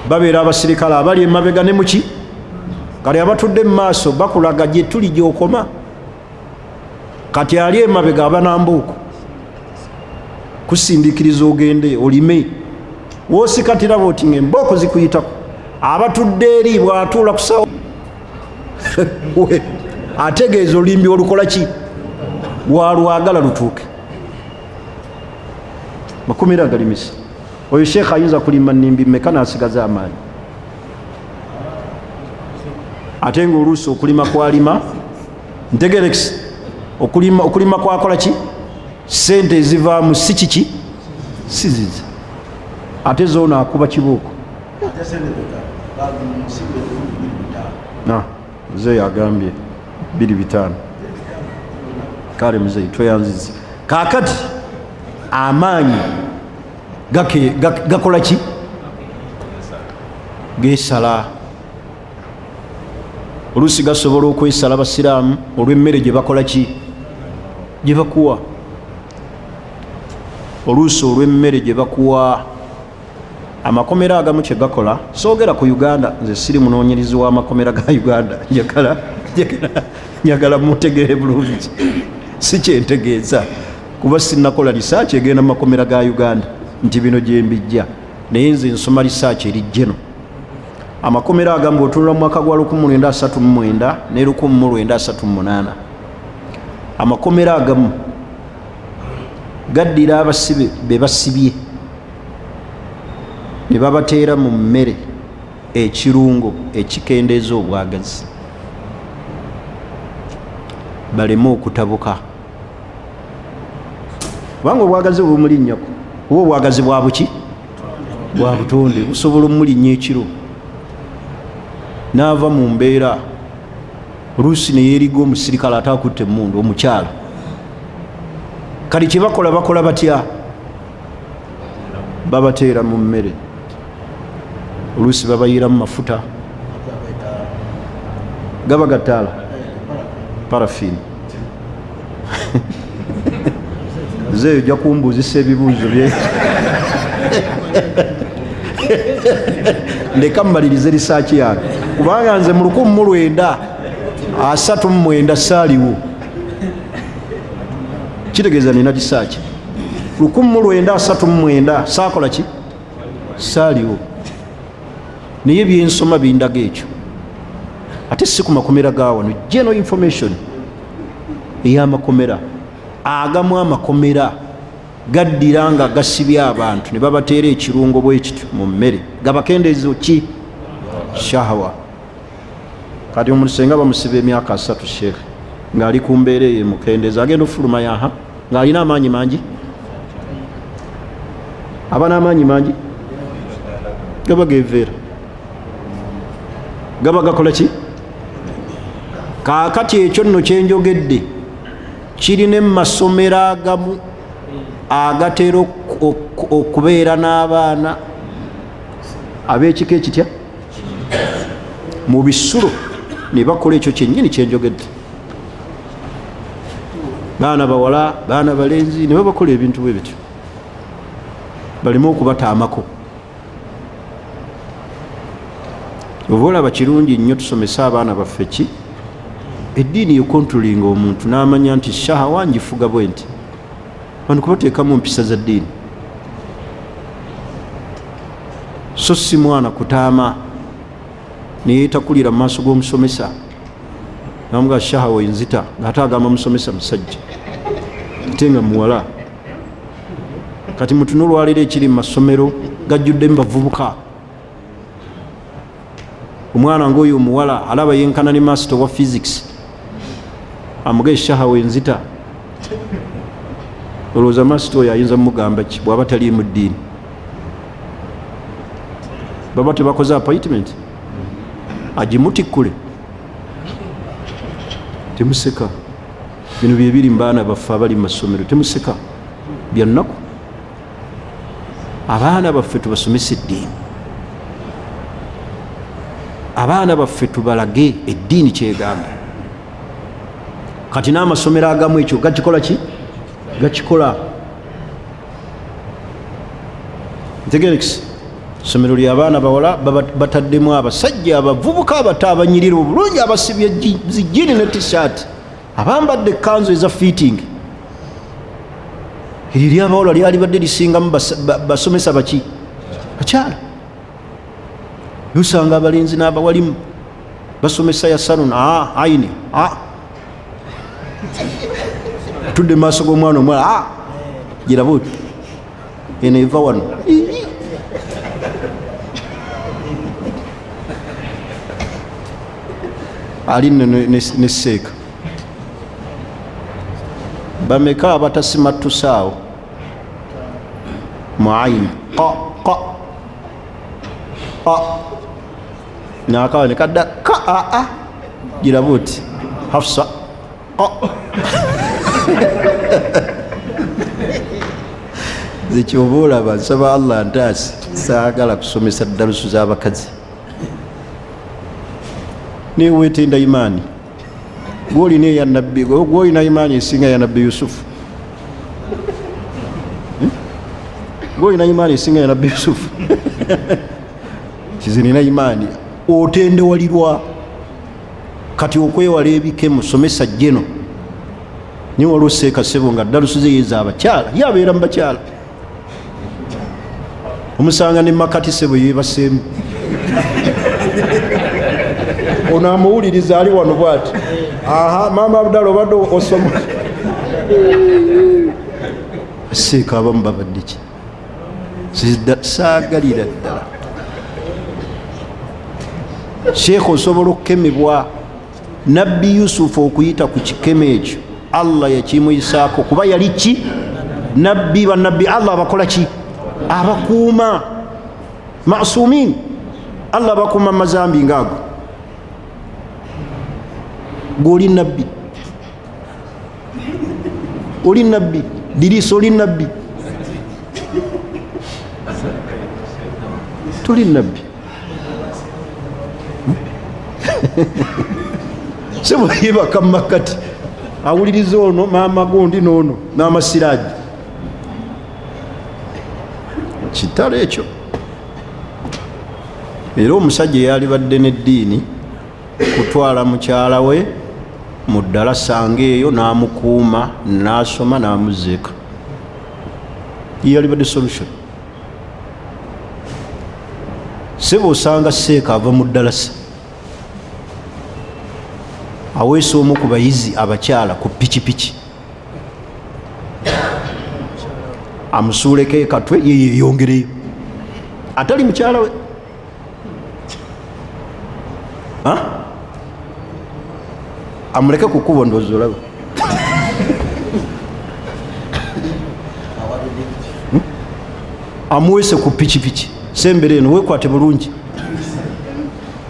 Babeera abasirikale abali emabega ne muki, kale abatudde mu maaso bakulaga gye tuli gy'okoma, kati ali emabega aba nambooko kusindiikiriza ogende olime. Woosikatira bwoti ng'embooko zikuyitako, abatudde eri bw'atuula ku sawa ategeeza olimbi olukola ki, bwalwagala lutuuke. Makomera agalimisa. Oyo sheekha ayinza kulima nnimbi mmeka n'asigaza amaanyi, ate ng'oluusi okulima kwalima ntegerekisi, okulima kwakola ki, sente ezivaamu si kiki, si zize, ate zoona akuba kibooko. Muzeeyi agambye 2,500. Kale muzeeyi tweyanzize. Kaakati amaanyi gakola ki, geesala. Oluusi gasobola okwesala basiraamu olw'emmere gye bakola ki, gye bakuwa. Oluusi olw'emmere gye bakuwa. Amakomera agamu kye gakola, soogera ku Uganda, nze siri munoonyerezi w'amakomera ga Uganda, njagala mutegere bulungi, si kyentegeeza kuba sinnakola lisaaki egenda mu makomera ga Uganda nti bino gye mbijja, naye nze nsoma lisaaki eri jeno. Amakomera agamu bw'otunula mu mwaka gwa 1939 ne 1938, amakomera agamu gaddira abasibe be basibye ne babateera mu mmere ekirungo ekikendeeza obwagazi, baleme okutabuka. Kubanga obwagazi bumulinnyako, oba obwagazi bwa buki, bwa butonde, busobola omulinnya ekiro n'ava mu mbeera. Oluusi ne yeeriga omusirikale ataakutte emmundu, omukyala. Kali kye bakola, bakola batya? Babateera mu mmere. Oluusi babayiramu mafuta gaba gataala, parafini. Zeeyo ojja kumbuuzisa ebibuuzo bye ndeka mmalirize lisaaki yange, kubanga nze mu 1939 saaliwo. Kitegeeza nina lisaaki 1939 saakola ki, saaliwo. Naye byensoma bindaga ekyo. Ate si ku makomera ga wano, general information ey'amakomera. Agamu amakomera gaddira nga gasibye abantu ne babateera ekirungo bwe kityo mu mmere gabakendeezo ki shahawa. Kati omuntu senga bamusiba emyaka 3 sheekhe ng'ali ku mbeera eyo mukendeeza agenda ofuluma yaha ng'alina amaanyi mangi, aba n'amaanyi mangi gaba geveera gaba gakola ki. Kaakati ekyo nno kyenjogedde kirina emasomero agamu agatera okubeera n'abaana ab'ekika ekitya mu bisulo ne bakola ekyo kyennyini kyenjogedde. Baana bawala baana balenzi ne babakola ebintu bwe bityo baleme okubataamako. Oba olaba kirungi nnyo tusomese abaana baffe ki eddiini yekontrolinga omuntu n'amanya nti shahawa njifuga bwe nti bano kubateekamu mpisa za ddiini, so si mwana kutaama neyetakulira mu maaso g'omusomesa namuga shahawa enzita ng'ate agamba musomesa musajja ate nga muwala. Kati mutunulwaliro ekiri mu masomero gajjuddemu bavubuka. Omwana ng'oyo omuwala alaba yenkana ne master wa physics amuga eshahawa enzita, olowooza master oyo ayinza mugamba ki bw'aba tali mu ddiini? Baba tebakoze appointment agimutikkule. Temuseka, bino bye biri mu baana baffe abali mu masomero, temuseka bya nnaku. Abaana baffe tubasomesa eddiini, abaana baffe tubalage eddiini kyegamba. Kati n'amasomero agamu ekyo gakikola ki? Gakikola. Ntegerekisi somero ly'abaana bawala bataddemu abasajja abavubuka abato abanyirira obulungi abasibye zijini ne t-shirt abambadde ekkanzu eza fitting. Eri ly'abawala lyalibadde lisingamu basomesa baki? Bakyala. Usanga abalenzi n'abawalimu basomesa ya salon ayini tudde maaso g'omwana omwala giraba oti eno eva wano ali ne seeka. Bameka abatasimattusaawo muayini nakawa nekadda giraba oti Hafsa zekyoba olaba nsaba Allah ntaasi saagala kusomesa dalusu z'abakazi newetenda imaani gwolina eya nabbi gwolina imaani esinga ya nabbi Yusufu gwolina imaani esinga ya nabbi Yusufu kizinina imaani otendewalirwa. Kati okwewala ebike musomesa jeno ni waliwo Seeka Ssebo nga dalusu ze yeza abakyala yabeera mu bakyala omusanga ne Makati Ssebo yebaseemu ono amuwuliriza ali wano bwati maama Abdala obadde osoma Seeka abamu babadde ki saagalira ddala. Sheekh osobola okukemebwa. Nabbi Yusufu okuyita ku kikeme ekyo Allah yakimuyisaako kuba yali ki? Nabbi. Bannabbi Allah abakola ki? Abakuuma masumin. Allah abakuuma mazambi ngaago. Gwoli nabbi, oli nabbi, Dirisa oli nabbi, tuli nabbi. Sebo yebaka Makati awuliriza ono maama gondi noono n'amasiraaji kitalo ekyo. Era omusajja yalibadde n'eddiini kutwala mukyala we mu ddalasa ng'eyo n'amukuuma n'asoma n'amuzeeka. Yalibadde solution. Sebo osanga Seeka ava mu ddalasa aweesa omu ku bayizi abakyala ku pikipiki amusuuleko ekatwe yeyeyongereyo atali mukyala we. Amuleke ku kkubo ndowooza olaba. Amuweese ku pikipiki sembere eno weekwate bulungi.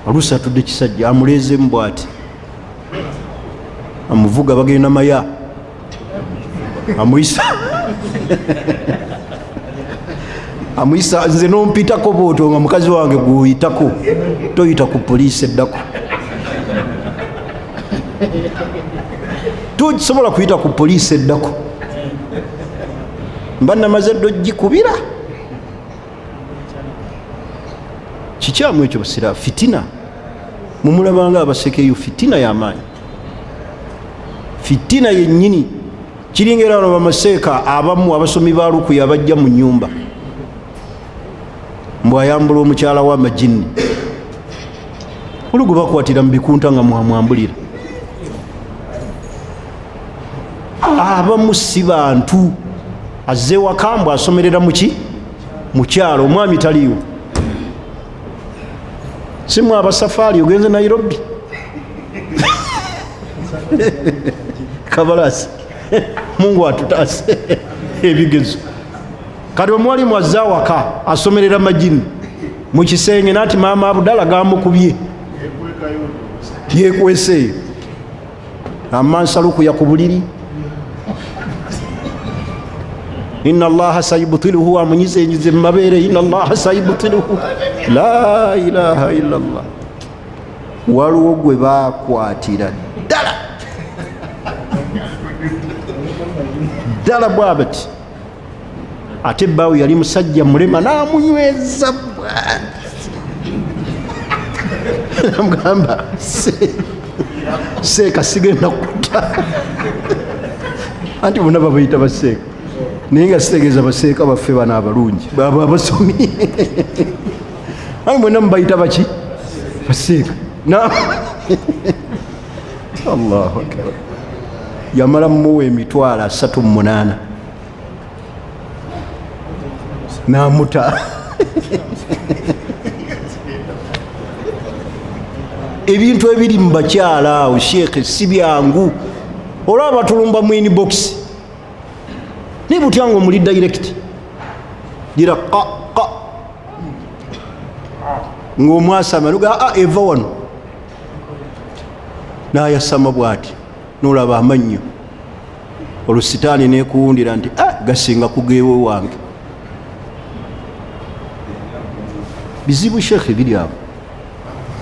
Oluusi atudde kisajja amuleezemu bw'ati amuvuga bagenda maya amuyisa amuyisa nze nompitako bw'otyo nga mukazi wange gw'oyitako toyita ku poliisi eddako. Tosobola kuyita ku poliisi eddako. Mba namaze ddo gikubira. Kikyamu ekyo basira fitina. Mumulabanga abasekeyo fitina y'amaanyi. Fitina yennyini kiringera bano bamaseeka abamu abasomi ba Rukuya abajja mu nnyumba mbw ayambula omukyala w'amajinni olugu bakwatira mu bikunta nga mwamwambulira. Abamu si bantu azze waka mbw asomerera muki mukyalo omwami taliiwo. Simu abasafaari ogenze Nairobi kabalasi Mungu atutaase ebigezo. Kati omwalimu azza waka asomerera majini mu kisenge nati maama Abudala gamukubye yekweseeyo amansa Rukuya ku buliri. Inna Allaha sayubtiluhu amunyizenyize mu mabeere. Inna Allaha sayubtiluhu la ilaha illa Allah. Waliwo gwe bakwatira ddala ddala bwabati ate bbaawe yali musajja mulema n'amunyweza namugamba seeka sigenda kutta anti bonna babayita baseeka naye nga sitegeeza baseeka baffe bano abalungi baba abasomye anti mwenna mubayita baki baseeka Allahu akbar. Yamala mumuwa emitwalo 38 n'amuta. Ebintu ebiri mu bakyala awo sheekhe si byangu. Olaba batulumba mu inbox ne butya ngo muli direct dira qa ng'omwasama luga eva wano n'ayasama bw'ati n'olaba amannyo olusitaani neekuwundira nti gasinga kugeewe wange. Bizibu sheekhe biri abo.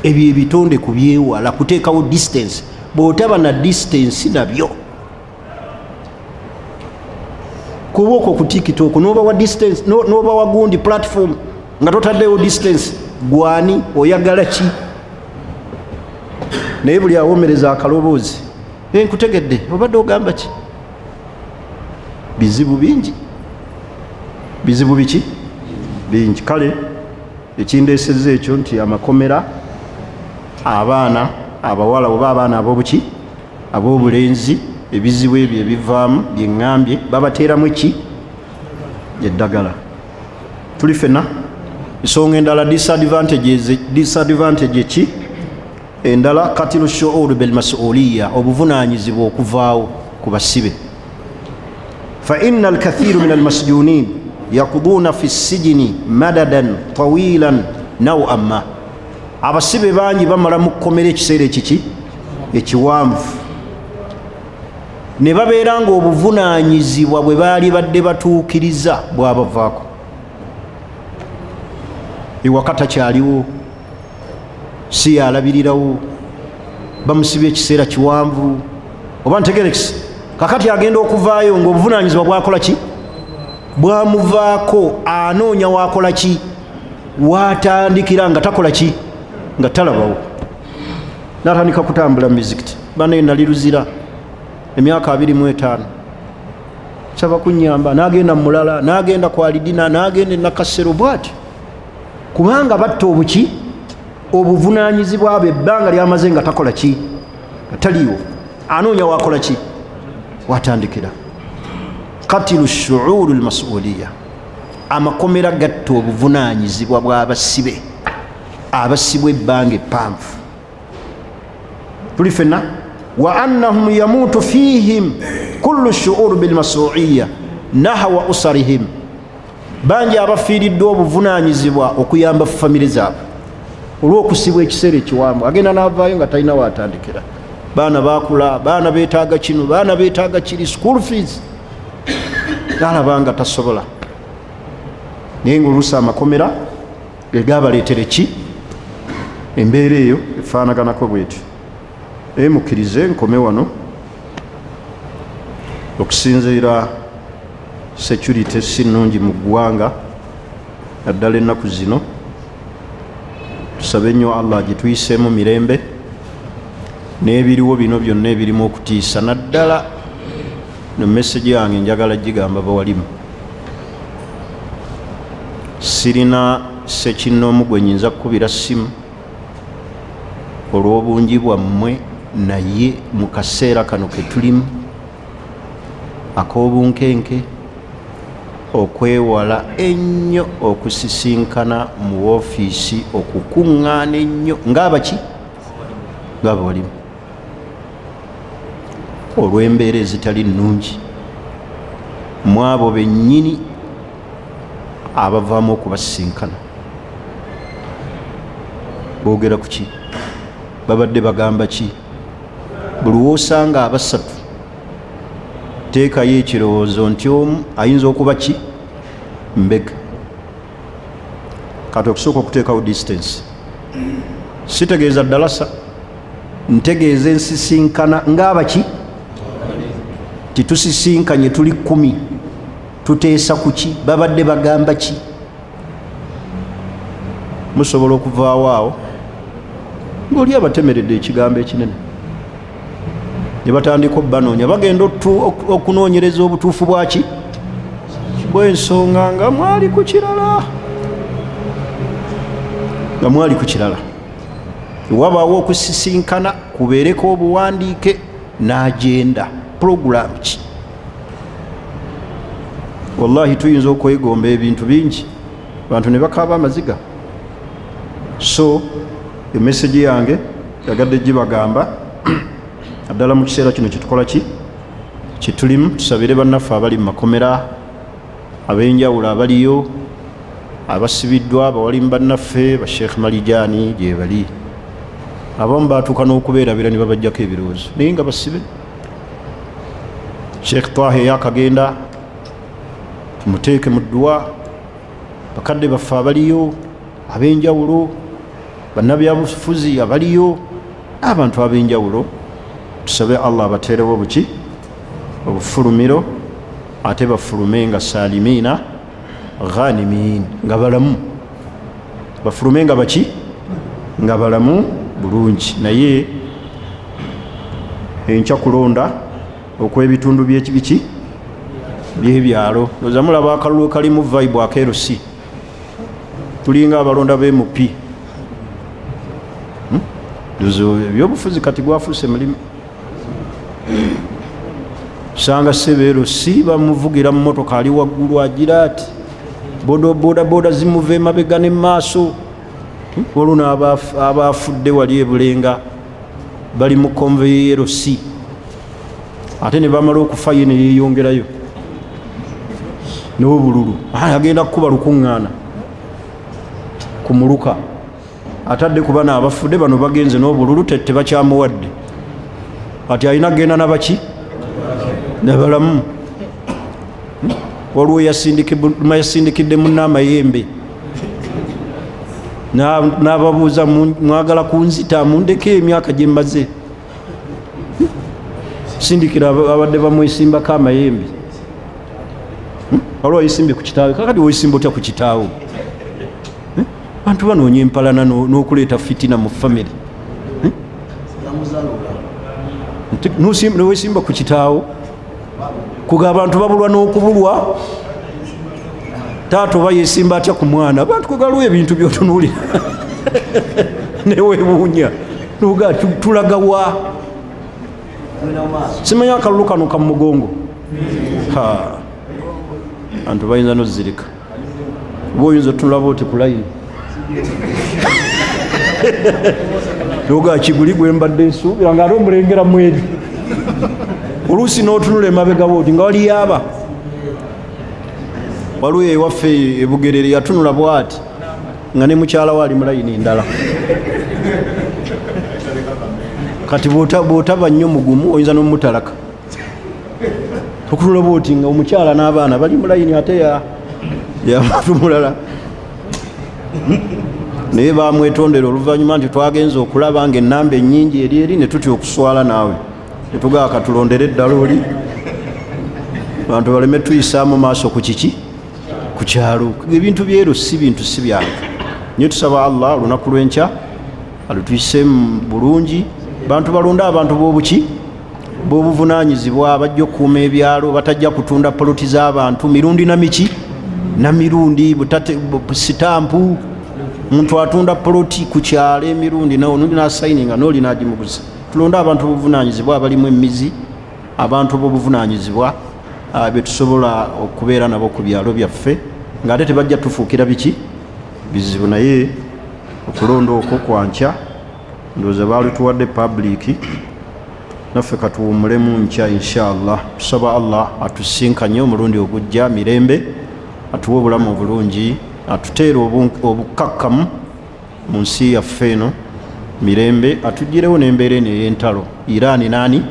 Ebyo ebitonde ku byewala kuteekawo distance. Bw'otaba na distance nabyo kuba okwo ku TikTok n'oba wa distance n'oba wa gundi platform nga totaddewo distance gwani oyagala ki? Naye buli awomereza akaloboozi nkutegedde obadde ogamba ki? Bizibu bingi. Bizibu biki? Bingi. Kale ekindeesezza ekyo nti amakomera abaana abawala oba abaana ab'obuki ab'obulenzi ebizibu ebyo ebivaamu byeŋŋambye babateeramu ki? Eddagala. Tuli ffenna ensonga endala disadvantage ki? Endala katilu shuuru bilmasuuliya obuvunaanyizibwa okuvaawo ku basibe. Fa inna alkathiru min almasjunin yakuduuna fi ssijini madadan tawilan naw'an ma. Abasibe bangi bamala mu kkomera ekiseera ekiki ekiwanvu ne babeera nga obuvunaanyizibwa bwe baali badde batuukiriza bwabavaako. Ewaka takyaliwo, si yalabirirawo, bamusibye ekiseera kiwanvu oba ntegerekisi. Kakati agenda okuvaayo ng'obuvunaanyizibwa bwakola ki? Bwamuvaako. Anoonya waakola ki? Watandikira nga takola ki? Nga talabawo. N'atandika kutambula mu mizikiti. Bane nali luzira emyaka 25 saba kunyamba, n'agenda mulala, n'agenda ku Alidina, n'agenda Nakasero bw'ati, kubanga batta obuki? Obuvunaanyizibwa bwe ebbanga lyamaze nga takola ki? Nga taliiwo. Anoonya waakola ki? Watandikira. qatilu shuuru lmasuliya, amakomera gatta obuvunanyizibwa bw'abasibe, abasibwa ebbanga eppanvu. Tuli fenna wa annahum yamuutu fihim kullu shuuru bilmasuliya nahwa usarihim, bangi abafiiriddwa obuvunanyizibwa okuyamba famire zaabwe olw'okusibwa ekiseera ekiwanvu. Agenda n'avaayo nga talina waatandikira. Baana bakula, baana beetaaga kino, baana beetaaga kiri, school fees, galaba nga tasobola. Naye ngaoluusi amakomera egabaleetere ki embeera eyo efaanaganako bwetyo. Naye mukkirize nkome wano, okusinziira security si nnungi mu ggwanga naddala ennaku zino. Tusabe nnyo Allah gituyiseemu mirembe, n'ebiriwo bino byonna ebirimu okutiisa. Naddala no message yange njagala gigamba bawalimu, sirina sekinnoomu gwe nyinza kukubira ssimu olw'obungi bwammwe, naye mu kaseera kano ke tulimu ak'obunkenke, okwewala ennyo okusisinkana mu woofiisi, okukuŋŋaana ennyo ng'abaki ng'abawalimu, olw'embeera ezitali nnungi mu abo bennyini abavaamu okubasisinkana. Boogera ku ki? Babadde bagamba ki? Buli woosanga abasatu teekayo ekirowoozo nti omu ayinza okuba ki? Mbega. Kati okusooka okuteekawo distance, sitegeeza ddalasa, ntegeeza ensisinkana ng'abaki? Titusisinkanye tuli 10, tuteesa ku ki? Babadde bagamba ki? Musobola okuvaawo awo ng'oli abatemeredde ekigambo ekinene, ne batandika obbanoonya, bagenda okunoonyereza obutuufu bwaki bw'ensonga nga mwali ku kirala, nga mwali ku kirala. Wabaawo okusisinkana kubeereko obuwandiike n'agenda puroguramu ki. Wallahi tuyinza okwegomba ebintu bingi, abantu ne bakaaba amaziga. So emesegi yange yagadde gibagamba addala mu kiseera kino kyetukola ki kyetulimu, tusabire bannaffe abali mu makomera ab'enjawulo abaliyo, abasibiddwa, abawalimu bannaffe ba Sheikh Malijani gye bali, abamu baatuuka n'okubeerabira ne babajjako ebirowoozo naye nga basibe. Sheikh Taha yakagenda tumuteeke mu dduwa, bakadde baffe abaliyo ab'enjawulo, bannabyabufuzi abaliyo, abantu ab'enjawulo, tusabe Allah abateerewo buki obufulumiro, ate bafulume nga salimiina ghanimiin, nga balamu, bafulume nga baki nga balamu bulungi. Naye enkya kulonda okw'ebitundu by'ekibiki by'ebyalo, oza mulaba akalulu kalimu vibe akeerosi, tulinga abalonda b'MP. Ebyobufuzi kati gwafuuse mulimu. Sanga sebeero si bamuvugira mu motoka ali waggulu agira ati boda zimuva emabega ne maaso. Oluna abafudde wali ebulenga bali mu konveyero si, ate ne bamala okufa ye ne yeeyongerayo n'obululu, agenda kukuba lukuŋŋaana ku muluka, atadde ku bana abafudde bano bagenze n'obululu tebakyamuwadde, ati alina genda nabaki nabalamu. Waliwo yasindikidde munna amayembe n'ababuuza mwagala kunzita mundeko emyaka gye mmaze, sindikira abadde bamwesimbako amayembe. Waliwo yesimbye ku kitaawe, kakati wesimba otya ku kitaawe? Bantu banoonya empalana n'okuleeta fitina mu famire. Newesimba ku kitaawo kuga abantu babulwa n'okubulwa, taata oba yesimba atya ku mwana, abantu kugalwa ebintu byotunuulira newebuunya nuga tulagawa. Simanya akalulu kano ka mugongo, antu bayinza nozirika boyinza otunulaba oti ku layini yoga kiguli gwe mbadde nsuubira nga ate omulengera mweri oluusi n'otunula emabega booti nga wali yaaba waliwo ewaffe ebugerere yatunula bwati nga ne mukyala we ali mu layini ndala kati bw'otaba nnyo mugumu oyinza n'omutalaka okunula booti nga omukyala n'abaana bali mu layini ate yabantu mulala naye bamwetondera oluvannyuma nti twagenza okulaba nga ennamba ennyingi eri ne tutya okuswala naawe netugaa katulondere eddala oli abantu baleme tuyisaamu maaso ku kiki ku kyalo ebintu byeru si bintu si byange nye tusaba Allah olunaku lw'enkya alutuyise bulungi bantu balonda abantu b'obuki b'obuvunaanyizibwa bajja okukuuma ebyalo batajja kutunda poloti z'abantu mirundi na miki na mirundi sitampu muntu atunda poloti ku kyalo emirundi n'onundi n'asayininga n'oli n'agimuguza tulonda abantu b'obuvunaanyizibwa abalimu emizi abantu b'obuvunaanyizibwa be tusobola okubeera nabo ku byalo byaffe ng'ate tebajja tufuukira biki bizibu naye okulonda okwo kwankya ndowooza baalituwadde public naffe katuwumulemu nkya inshallah tusaba Allah atusinkanye omulundi ogujja mirembe atuwe obulamu obulungi atuteere obukakkamu mu nsi yaffe eno mirembe atugirewo n'embeera eno ey'entalo Iran nani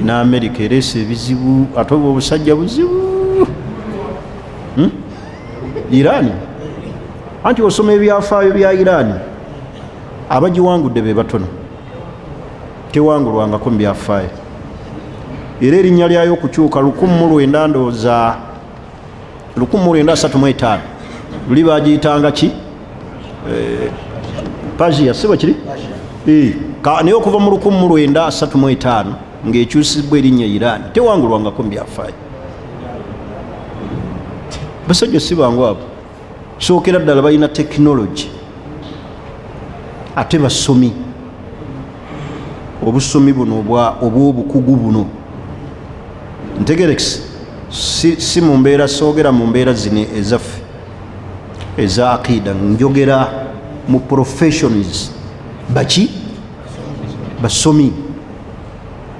na Amerika ereese ebizibu ate oba obusajja buzibu Iran anti osoma ebyafaayo bya Iran abagiwangudde be batono tewangulwangako mu byafaayo era erinnya lyayo okukyuka 1900 ndowooza 1935 luli bagiyitanga ki Persia siba kiri naye okuva mu 1935 ng'ekyusibwa erinnya Iran tewangulwangako mu byafaayo basajja si bangu abo sookera ddala balina tekinologi ate basomi obusomi buno obw'obukugu buno ntegerekisi si mu mbeera soogera mu mbeera zino ezaffe eza akida njogera mu professionals baki basomi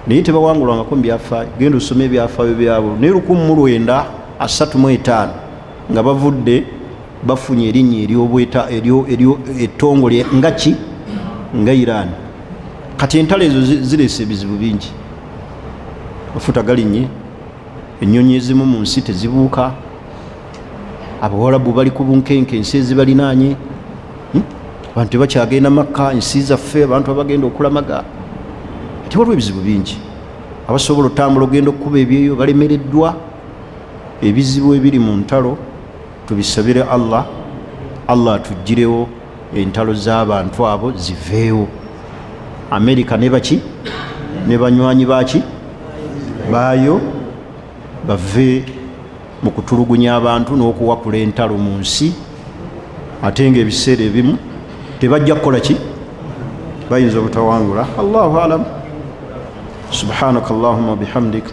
naye tebawangulwangako mu byafaayo genda osome ebyafaayo byabo naye 1935 nga bavudde bafunye erinnya ettongole ngaki nga Iran kati entalo ezo zireese ebizibu bingi mafuta galinnye ennyonyi ezimu mu nsi tezibuuka abawalabu bali ku bunkenke ensi ezibalinaanye abantu tebakyagenda makka ensi zaffe abantu abagenda okulamaga ati waliwo ebizibu bingi abasobola otambula ogenda okukuba ebyeyo balemereddwa ebizibu ebiri mu ntalo tubisabire Allah atuggirewo entalo z'abantu abo ziveewo Amerika ne baki ne banywanyi baki baayo bave mu kutulugunya abantu n'okuwakula entalo mu nsi ate ng'ebiseera ebimu tebajja kukola ki bayinza obutawangula Allahu alam subhanaka Allahumma bihamdik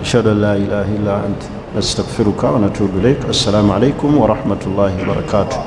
ashhadu an la ilaha illa anta nastaghfiruka wa natubu ilaik assalamu alaikum wa rahmatullahi wa barakatuh